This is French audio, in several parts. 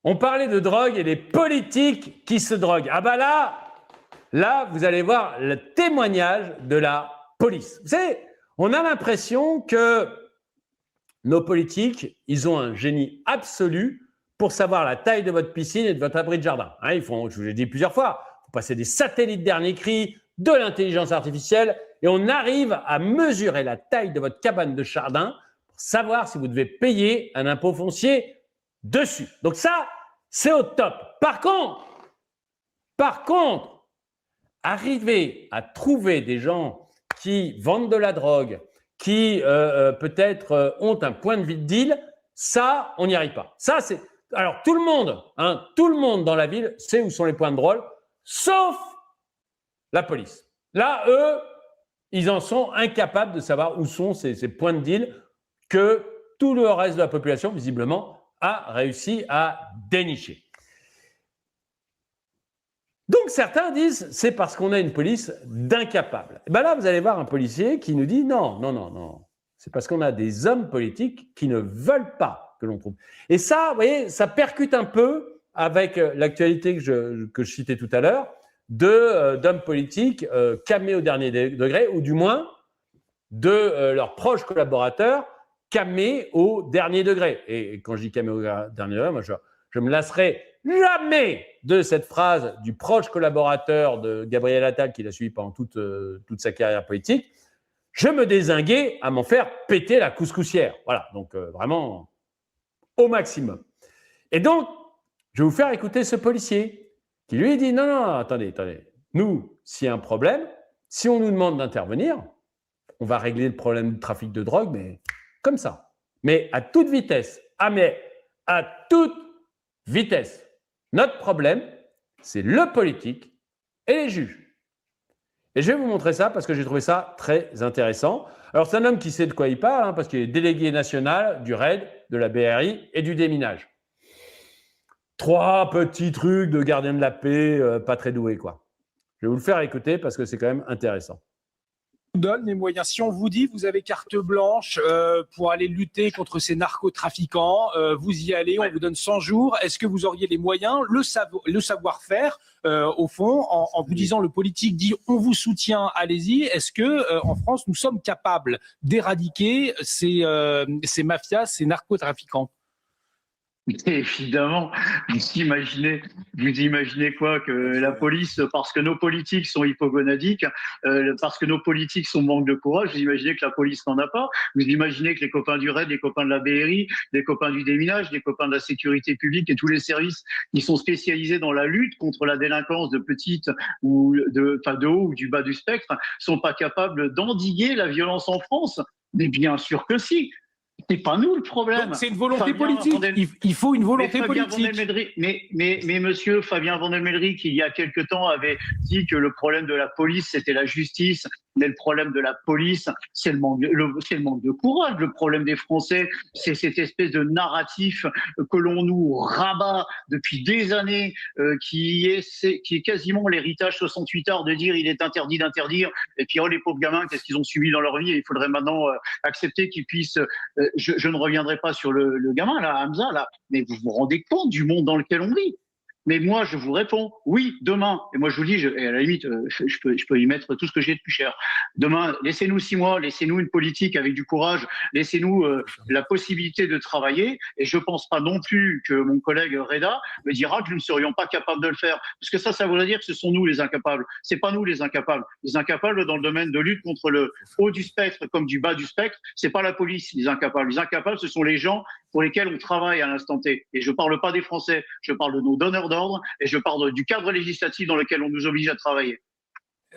On parlait de drogue et les politiques qui se droguent. Ah bah là, vous allez voir le témoignage de la police. Vous savez, on a l'impression que nos politiques, ils ont un génie absolu pour savoir la taille de votre piscine et de votre abri de jardin. Hein, je vous l'ai dit plusieurs fois, il faut passer des satellites dernier cri, de l'intelligence artificielle, et on arrive à mesurer la taille de votre cabane de jardin pour savoir si vous devez payer un impôt foncier dessus. Donc ça, c'est au top. Par contre, arriver à trouver des gens qui vendent de la drogue, qui peut-être ont un point de vue de deal, ça, on n'y arrive pas. Ça, c'est... Alors, tout le monde dans la ville sait où sont les points de drôle, sauf la police. Là, eux, ils en sont incapables de savoir où sont ces points de deal que tout le reste de la population, visiblement, a réussi à dénicher. Donc certains disent c'est parce qu'on a une police d'incapables. Et bien là, vous allez voir un policier qui nous dit non. C'est parce qu'on a des hommes politiques qui ne veulent pas que l'on trouve. Et ça, vous voyez, ça percute un peu avec l'actualité que je citais tout à l'heure d'hommes politiques camés au dernier degré, ou du moins de leurs proches collaborateurs camés au dernier degré. Et quand je dis camés au dernier degré, moi je me lasserai jamais de cette phrase du proche collaborateur de Gabriel Attal qui l'a suivi pendant toute sa carrière politique. Je me dézinguais à m'en faire péter la couscoussière. Voilà, donc vraiment au maximum. Et donc, je vais vous faire écouter ce policier qui lui dit non, attendez. Nous, s'il y a un problème, si on nous demande d'intervenir, on va régler le problème du trafic de drogue, mais comme ça. Mais à toute vitesse. Ah, mais à toute vitesse. Notre problème, c'est le politique et les juges. Et je vais vous montrer ça parce que j'ai trouvé ça très intéressant. Alors, c'est un homme qui sait de quoi il parle, parce qu'il est délégué national du RAID, de la BRI et du déminage. 3 petits trucs de gardien de la paix, pas très doués, quoi. Je vais vous le faire écouter parce que c'est quand même intéressant. Donne les moyens. Si on vous dit vous avez carte blanche pour aller lutter contre ces narcotrafiquants, vous y allez, on vous donne 100 jours. Est-ce que vous auriez les moyens, le savoir-faire, au fond, en vous disant le politique dit on vous soutient, allez-y. Est-ce que en France nous sommes capables d'éradiquer ces mafias, ces narcotrafiquants? Évidemment, vous imaginez quoi, que la police, parce que nos politiques sont hypogonadiques, parce que nos politiques sont manque de courage, vous imaginez que la police n'en a pas, vous imaginez que les copains du RAID, les copains de la BRI, les copains du déminage, les copains de la sécurité publique et tous les services qui sont spécialisés dans la lutte contre la délinquance de petite ou de haut ou du bas du spectre sont pas capables d'endiguer la violence en France? Mais bien sûr que si. C'est pas nous le problème. C'est une volonté politique. Il faut une volonté politique. Mais monsieur Fabien Vandelmeldrick, il y a quelque temps, avait dit que le problème de la police, c'était la justice. Mais le problème de la police, c'est le manque de courage. Le problème des Français, c'est cette espèce de narratif que l'on nous rabat depuis des années, qui est quasiment l'héritage 68 heures de dire il est interdit d'interdire. Et puis, oh, les pauvres gamins, qu'est-ce qu'ils ont subi dans leur vie? Et il faudrait maintenant accepter qu'ils puissent... je ne reviendrai pas sur le gamin, là, Hamza, là, mais vous vous rendez compte du monde dans lequel on vit? Mais moi, je vous réponds, oui, demain. Et moi, je vous dis, et à la limite, je peux y mettre tout ce que j'ai de plus cher. Demain, laissez-nous 6 mois, laissez-nous une politique avec du courage, laissez-nous la possibilité de travailler. Et je pense pas non plus que mon collègue Reda me dira que nous ne serions pas capables de le faire. Parce que ça voudrait dire que ce sont nous les incapables. C'est pas nous les incapables. Les incapables dans le domaine de lutte contre le haut du spectre comme du bas du spectre, c'est pas la police, les incapables. Les incapables, ce sont les gens pour lesquels on travaille à l'instant T. Et je parle pas des Français, je parle de nos donneurs d'ordre et je parle du cadre législatif dans lequel on nous oblige à travailler.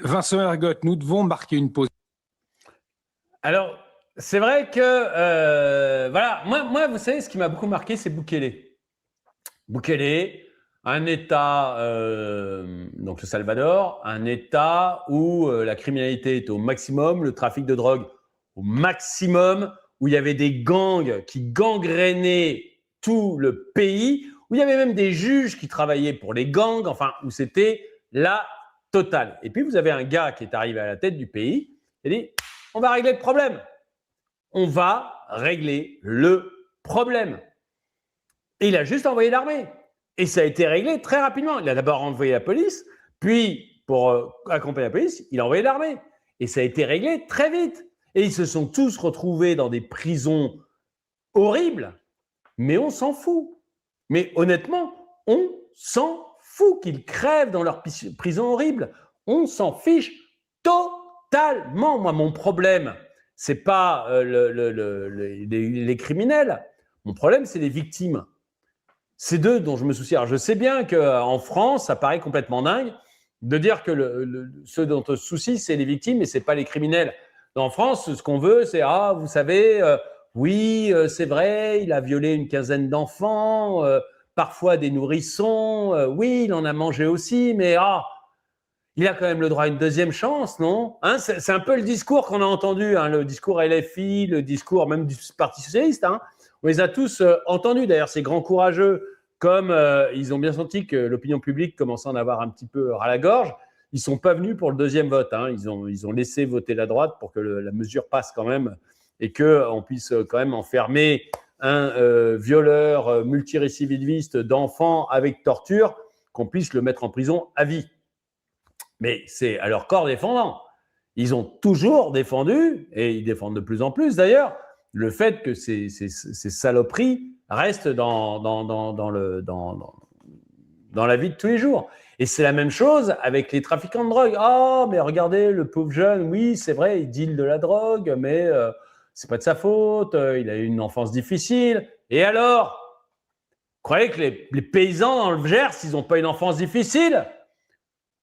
Vincent Ergotte, nous devons marquer une pause. Alors, c'est vrai que, voilà, moi, vous savez, ce qui m'a beaucoup marqué, c'est Bukele. Bukele, un État, donc le Salvador, un État où la criminalité est au maximum, le trafic de drogue au maximum, où il y avait des gangs qui gangrénaient tout le pays, où il y avait même des juges qui travaillaient pour les gangs, enfin, où c'était la totale. Et puis, vous avez un gars qui est arrivé à la tête du pays et dit « On va régler le problème. On va régler le problème. » Et il a juste envoyé l'armée. Et ça a été réglé très rapidement. Il a d'abord envoyé la police, puis pour accompagner la police, il a envoyé l'armée. Et ça a été réglé très vite. Et ils se sont tous retrouvés dans des prisons horribles, mais on s'en fout. Mais honnêtement, on s'en fout qu'ils crèvent dans leur prison horrible. On s'en fiche totalement. Moi, mon problème, c'est pas les criminels. Mon problème, c'est les victimes. C'est d'eux dont je me soucie. Alors, je sais bien qu'en France, ça paraît complètement dingue de dire que ceux dont on se soucie, c'est les victimes et c'est pas les criminels. En France, ce qu'on veut, c'est vous savez, oui, c'est vrai, il a violé une quinzaine d'enfants, parfois des nourrissons. Oui, il en a mangé aussi, mais il a quand même le droit à une deuxième chance, non? Hein, c'est un peu le discours qu'on a entendu, hein, le discours LFI, le discours même du Parti socialiste. Hein. On les a tous entendus. D'ailleurs, ces grands courageux, comme ils ont bien senti que l'opinion publique commençait à en avoir un petit peu ras la gorge, ils ne sont pas venus pour le deuxième vote. Hein. Ils ont laissé voter la droite pour que la mesure passe quand même et qu'on puisse quand même enfermer un violeur multirécidiviste d'enfants avec torture, qu'on puisse le mettre en prison à vie. Mais c'est à leur corps défendant. Ils ont toujours défendu, et ils défendent de plus en plus d'ailleurs, le fait que ces saloperies restent dans la vie de tous les jours. Et c'est la même chose avec les trafiquants de drogue. Mais regardez, le pauvre jeune, oui, c'est vrai, il deal de la drogue, mais c'est pas de sa faute, il a eu une enfance difficile. Et alors, vous croyez que les paysans dans le Gers, ils n'ont pas une enfance difficile ?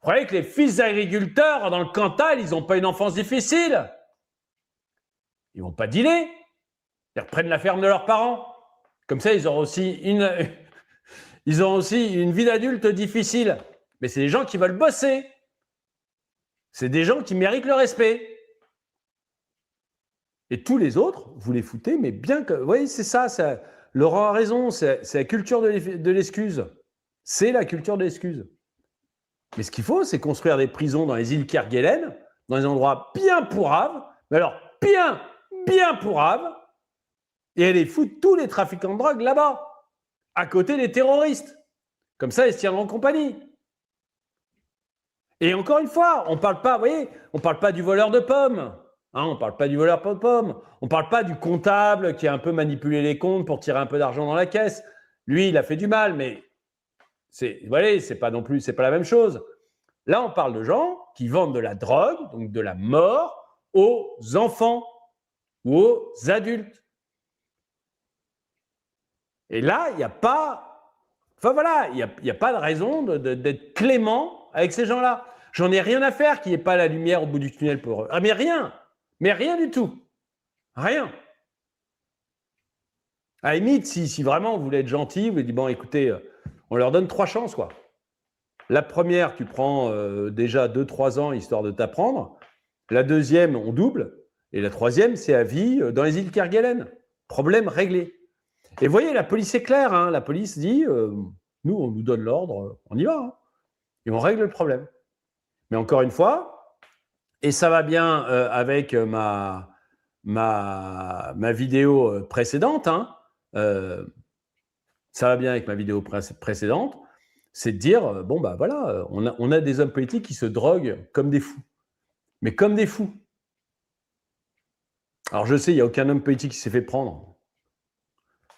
Vous croyez que les fils d'agriculteurs dans le Cantal, ils n'ont pas une enfance difficile? Ils ne vont pas dealer. Ils reprennent la ferme de leurs parents. Comme ça, ils auront aussi une vie d'adulte difficile. Mais c'est des gens qui veulent bosser. C'est des gens qui méritent le respect. Et tous les autres, vous les foutez, mais bien que... Vous voyez, c'est ça. Laurent a raison, c'est la culture de l'excuse. C'est la culture de l'excuse. Mais ce qu'il faut, c'est construire des prisons dans les îles Kerguelen, dans des endroits bien pourraves, mais alors bien pourraves, et aller foutre tous les trafiquants de drogue là-bas, à côté des terroristes. Comme ça, ils se tiendront compagnie. Et encore une fois, on ne parle pas, vous voyez, on ne parle pas du voleur de pommes. Hein, on ne parle pas du voleur de pommes. On ne parle pas du comptable qui a un peu manipulé les comptes pour tirer un peu d'argent dans la caisse. Lui, il a fait du mal, mais vous voyez, c'est pas la même chose. Là, on parle de gens qui vendent de la drogue, donc de la mort, aux enfants ou aux adultes. Et là, il n'y a pas... Enfin voilà, il n'y a pas de raison d'être clément avec ces gens-là. J'en ai rien à faire qu'il n'y ait pas la lumière au bout du tunnel pour eux. Mais rien du tout. Rien. À la limite, si vraiment vous voulez être gentil, vous lui dites, bon, écoutez, on leur donne 3 chances, quoi. La première, tu prends déjà 2-3 ans histoire de t'apprendre. La deuxième, on double. Et la troisième, c'est à vie dans les îles Kerguelen. Problème réglé. Et vous voyez, la police est claire. Hein. La police dit, nous, on nous donne l'ordre, on y va. Hein. Et on règle le problème. Mais encore une fois, et ça va bien avec ma vidéo précédente, hein, ça va bien avec ma vidéo précédente, c'est de dire, bon, bah voilà, on a des hommes politiques qui se droguent comme des fous. Mais comme des fous. Alors je sais, il n'y a aucun homme politique qui s'est fait prendre.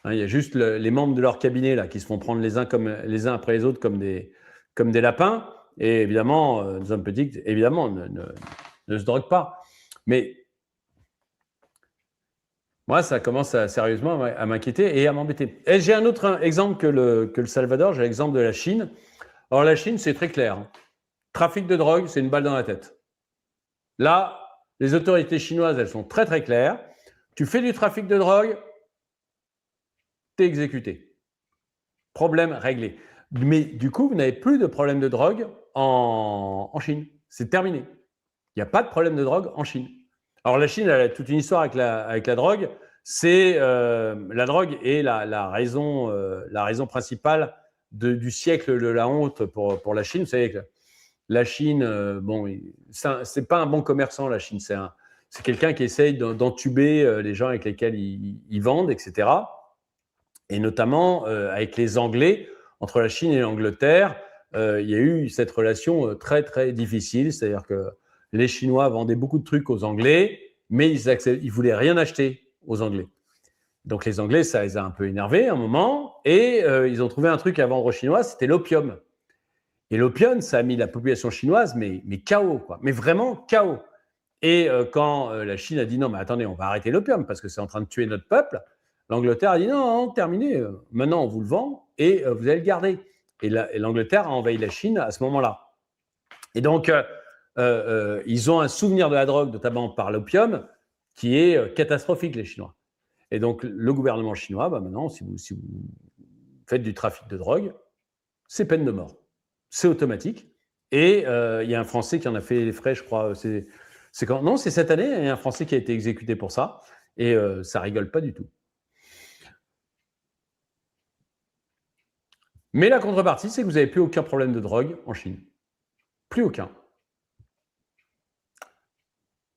Hein, il y a juste les membres de leur cabinet là, qui se font prendre les uns après les autres comme des lapins. Et évidemment, les hommes politiques, évidemment, ne se droguent pas. Mais moi, ça commence sérieusement à m'inquiéter et à m'embêter. Et j'ai un autre exemple que le Salvador, j'ai l'exemple de la Chine. Alors la Chine, c'est très clair. Hein. Trafic de drogue, c'est une balle dans la tête. Là, les autorités chinoises, elles sont très très claires. Tu fais du trafic de drogue, t'es exécuté. Problème réglé. Mais du coup, vous n'avez plus de problème de drogue en Chine. C'est terminé. Il n'y a pas de problème de drogue en Chine. Alors la Chine, elle a toute une histoire avec la drogue. C'est la drogue est la raison principale du siècle de la honte pour la Chine. Vous savez que la Chine, bon, c'est pas un bon commerçant, la Chine. C'est quelqu'un qui essaye d'entuber les gens avec lesquels ils vendent, etc. Et notamment avec les Anglais, entre la Chine et l'Angleterre, il y a eu cette relation très, très difficile. C'est-à-dire que les Chinois vendaient beaucoup de trucs aux Anglais, mais ils ne voulaient rien acheter aux Anglais. Donc les Anglais, ça les a un peu énervés à un moment, et ils ont trouvé un truc à vendre aux Chinois, c'était l'opium. Et l'opium, ça a mis la population chinoise, mais KO, quoi. Mais vraiment KO. Et quand la Chine a dit non, mais attendez, on va arrêter l'opium parce que c'est en train de tuer notre peuple, l'Angleterre a dit non, non, terminé, maintenant on vous le vend et vous allez le garder. Et l'Angleterre a envahi la Chine à ce moment-là. Et donc, ils ont un souvenir de la drogue, notamment par l'opium, qui est catastrophique, les Chinois. Et donc, le gouvernement chinois, maintenant, si vous faites du trafic de drogue, c'est peine de mort. C'est automatique. Et il y a un Français qui en a fait les frais, je crois. Non, c'est cette année. Il y a un Français qui a été exécuté pour ça. Et ça rigole pas du tout. Mais la contrepartie, c'est que vous n'avez plus aucun problème de drogue en Chine. Plus aucun.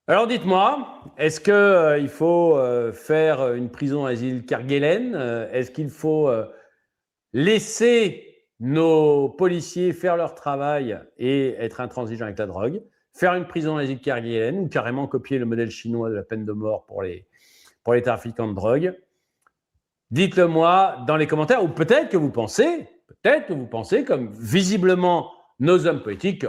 Alors dites-moi, est-ce qu'il faut faire une prison asile Kerguelen? Est-ce qu'il faut laisser nos policiers faire leur travail et être intransigeants avec la drogue, faire une prison asile Kerguelen ou carrément copier le modèle chinois de la peine de mort pour les trafiquants de drogue? Dites-le moi dans les commentaires, ou peut-être que vous pensez, comme visiblement nos hommes politiques,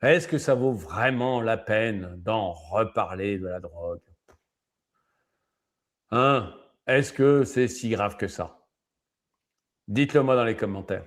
est-ce que ça vaut vraiment la peine d'en reparler de la drogue? Hein? Est-ce que c'est si grave que ça? Dites-le moi dans les commentaires.